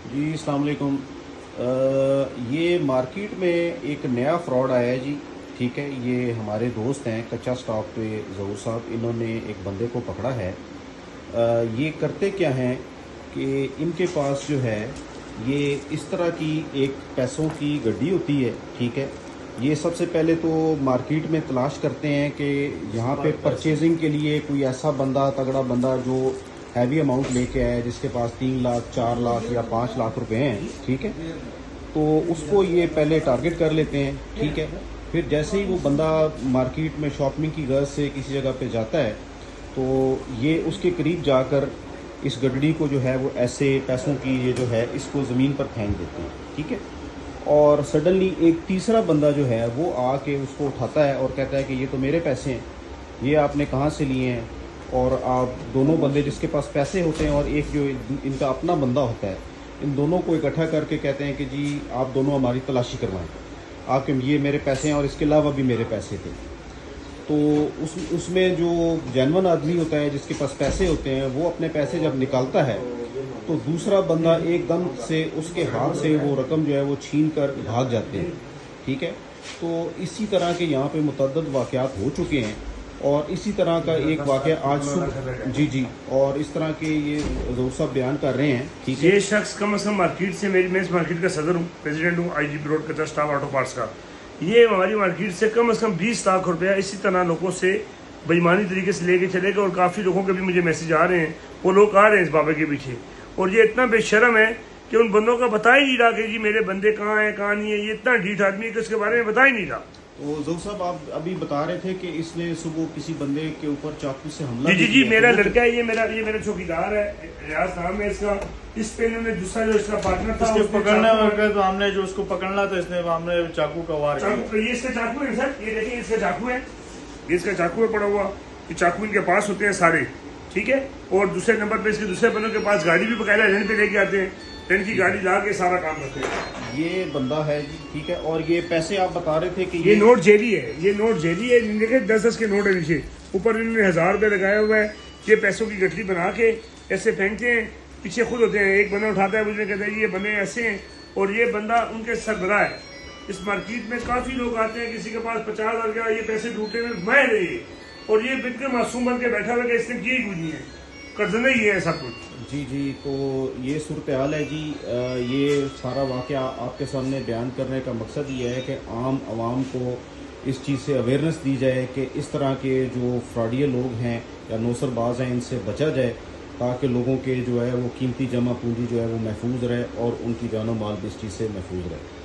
जी अस्सलाम वालेकुम। ये मार्केट में एक नया फ्रॉड आया है जी। ठीक है, ये हमारे दोस्त हैं कच्चा स्टॉक पे ज़हूर साहब, इन्होंने एक बंदे को पकड़ा है। ये करते क्या हैं कि इनके पास जो है ये इस तरह की एक पैसों की गड्डी होती है। ठीक है, ये सबसे पहले तो मार्केट में तलाश करते हैं कि यहाँ पे परचेजिंग के लिए कोई ऐसा बंदा, तगड़ा बंदा जो हैवी अमाउंट लेके आया, जिसके पास 3 लाख 4 लाख या 5 लाख रुपए हैं। ठीक है, तो उसको ये पहले टारगेट कर लेते हैं। ठीक है, फिर जैसे ही वो बंदा मार्केट में शॉपिंग की गर्ज से किसी जगह पे जाता है तो ये उसके करीब जाकर इस गड्डी को जो है वो ऐसे पैसों की ये जो है इसको ज़मीन पर फेंक देते हैं। ठीक है, और सडनली एक तीसरा बंदा जो है वो आके उसको उठाता है और कहता है कि ये तो मेरे पैसे हैं, ये आपने कहाँ से लिए हैं। और आप दोनों बंदे जिसके पास पैसे होते हैं और एक जो इनका अपना बंदा होता है, इन दोनों को इकट्ठा करके कहते हैं कि जी आप दोनों हमारी तलाशी करवाएं, आपके ये मेरे पैसे हैं और इसके अलावा भी मेरे पैसे थे। तो उसमें जो जेन्युइन आदमी होता है जिसके पास पैसे होते हैं वो अपने पैसे जब निकालता है तो दूसरा बंदा एकदम से उसके हाथ से वो रकम जो है वो छीन कर भाग जाते हैं। ठीक है, तो इसी तरह के यहाँ पे मुतअद्दिद वाक़यात हो चुके हैं और इसी तरह का एक वाक़या आज सुबह जी और इस तरह के ये ज़हूर साहब बयान कर रहे हैं। ठीक है, ये शख्स कम से कम मार्केट से मैं इस मार्केट का सदर हूँ, प्रेसिडेंट हूँ आईजीपी रोड कच्चा स्टाफ ऑटो पार्ट्स का। ये हमारी मार्केट से कम 20 लाख रुपया इसी तरह लोगों से बेईमानी तरीके से लेके चले गए और काफ़ी लोगों के भी मुझे मैसेज आ रहे हैं, वो लोग आ रहे हैं इस बाबे के पीछे। और ये इतना बेशर्म है कि उन बंदों का बता ही नहीं रहा कि जी मेरे बंदे कहाँ हैं कहाँ नहीं है। ये इतना ढीठ आदमी है कि उसके बारे में बता ही नहीं रहा। तो ज़हूर साहब आप अभी बता रहे थे कि इसने सुबह किसी बंदे के ऊपर चाकू से हमला जी मेरा लड़का है, ये मेरा चौकीदार है, रियाज नाम है इसका। इस पे इन्होंने दूसरा जो इसका पार्टनर था इसके पकड़ने वगैरह तो हमने जो उसको पकड़ना था इसने हमने चाकू का वार किया। ये इसका चाकू है सर, ये देखिए इसका चाकू है, ये इसका चाकू है पड़ा हुआ। ये चाकू इनके पास होते हैं सारे। ठीक है, और दूसरे नंबर पे इसके दूसरे बंदों के पास गाड़ी भी बकायदा रेंट पे लेके आते हैं, रेंट की गाड़ी ला के सारा काम करते हैं। ये बंदा है जी। ठीक है, और ये पैसे आप बता रहे थे कि ये नोट जेली है, ये नोट जेली है। देखिए 10-10 के नोट है नीचे, ऊपर इन्होंने 1000 रुपये लगाया हुआ है। ये पैसों की गठरी बना के ऐसे फेंकते हैं, पीछे खुद होते हैं। एक बंदा उठाता है, मुझे कहता है ये बंदे ऐसे हैं और ये बंदा उनके सरबराह है। इस मार्केट में काफ़ी लोग आते हैं, किसी के पास 50,000 का ये पैसे लूटने में मैं रही और ये बिल्कुल मासूम बन के बैठा हुआ कि इसने की कुछ नहीं है, कर्जने ही है सब कुछ। जी तो ये सूरत हाल है जी। ये सारा वाक़या आपके सामने बयान करने का मकसद ये है कि आम आवाम को इस चीज़ से अवेयरनेस दी जाए कि इस तरह के जो फ्रॉडिये लोग हैं या नौसरबाज हैं इनसे बचा जाए, ताकि लोगों के जो है वो कीमती जमा पूंजी जो है वो महफूज रहे और उनकी जान और माल भी इस चीज़ से महफूज रहे।